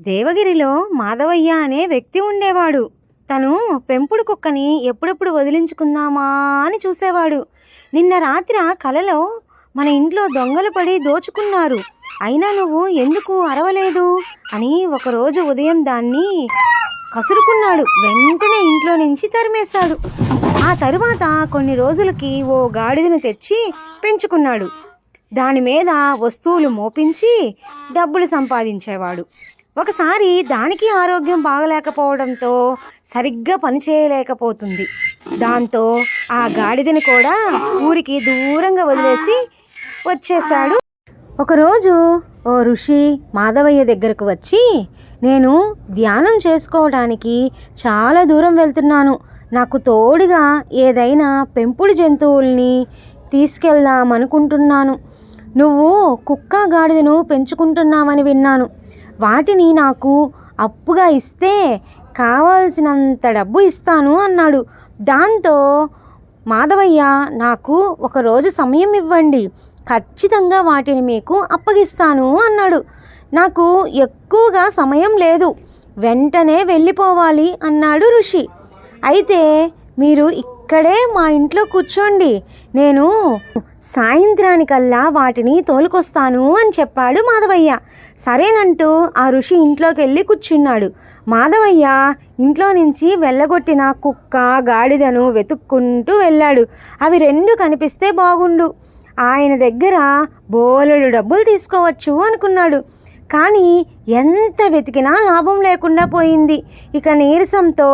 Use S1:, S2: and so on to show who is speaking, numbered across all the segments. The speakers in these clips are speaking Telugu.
S1: దేవగిరిలో మాధవయ్య అనే వ్యక్తి ఉండేవాడు. తను పెంపుడు కుక్కని ఎప్పుడెప్పుడు వదిలించుకుందామా అని చూసేవాడు. నిన్న రాత్రి కలలో మన ఇంట్లో దొంగలు పడి దోచుకున్నారు, అయినా నువ్వు ఎందుకు అరవలేదు అని ఒకరోజు ఉదయం దాన్ని కసురుకున్నాడు. వెంటనే ఇంట్లో నుంచి తరిమేశాడు. ఆ తరువాత కొన్ని రోజులకి ఓ గాడిదను తెచ్చి పెంచుకున్నాడు. దాని మీద వస్తువులు మోపించి డబ్బులు సంపాదించేవాడు. ఒకసారి దానికి ఆరోగ్యం బాగలేకపోవడంతో సరిగ్గా పనిచేయలేకపోతుంది. దాంతో ఆ గాడిదని కూడా ఊరికి దూరంగా వదిలేసి వచ్చేశాడు. ఒకరోజు ఓ ఋషి మాధవయ్య దగ్గరకు వచ్చి, నేను ధ్యానం చేసుకోవడానికి చాలా దూరం వెళ్తున్నాను, నాకు తోడుగా ఏదైనా పెంపుడు జంతువుల్ని తీసుకెళ్దామనుకుంటున్నాను. నువ్వు కుక్క గాడిదను పెంచుకుంటున్నావని విన్నాను, వాటిని నాకు అప్పుగా ఇస్తే కావాల్సినంత డబ్బు ఇస్తాను అన్నాడు. దాంతో మాధవయ్య, నాకు ఒకరోజు సమయం ఇవ్వండి, ఖచ్చితంగా వాటిని మీకు అప్పగిస్తాను అన్నాడు. నాకు ఎక్కువగా సమయం లేదు, వెంటనే వెళ్ళిపోవాలి అన్నాడు ఋషి. అయితే మీరు ఇక్కడే మా ఇంట్లో కూర్చోండి, నేను సాయంత్రానికల్లా వాటిని తోలుకొస్తాను అని చెప్పాడు మాధవయ్య. సరేనంటూ ఆ ఋషి ఇంట్లోకి వెళ్ళి కూర్చున్నాడు. మాధవయ్య ఇంట్లో నుంచి వెళ్ళగొట్టిన కుక్క గాడిదను వెతుక్కుంటూ వెళ్ళాడు. అవి రెండు కనిపిస్తే బాగుండు, ఆయన దగ్గర బోలెడు డబ్బులు తీసుకోవచ్చు అనుకున్నాడు. కానీ ఎంత వెతికినా లాభం లేకుండా పోయింది. ఇక నీరసంతో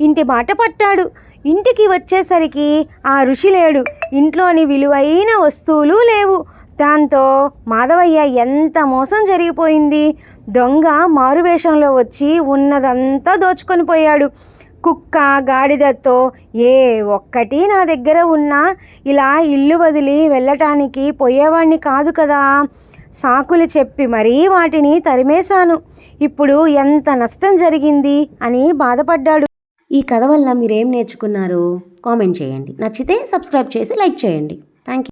S1: ఇంటి బాట పట్టాడు. ఇంటికి వచ్చేసరికి ఆ ఋషి లేడు, ఇంట్లోని విలువైన వస్తువులు లేవు. దాంతో మాధవయ్య ఎంత మోసం జరిగిపోయింది. దొంగ మారువేషంలో వచ్చి ఉన్నదంతా దోచుకొని పోయాడు. కుక్క గాడిదతో ఏ ఒక్కటి నా దగ్గర ఉన్నా ఇలా ఇల్లు వదిలి వెళ్ళటానికి పోయేవాడిని కాదు కదా, సాకులు చెప్పి మరీ వాటిని తరిమేశాను, ఇప్పుడు ఎంత నష్టం జరిగింది అని బాధపడ్డాడు.
S2: ఈ కథ వల్ల మీరేం నేర్చుకున్నారో కామెంట్ చేయండి. నచ్చితే సబ్స్క్రైబ్ చేసి లైక్ చేయండి. Thank you.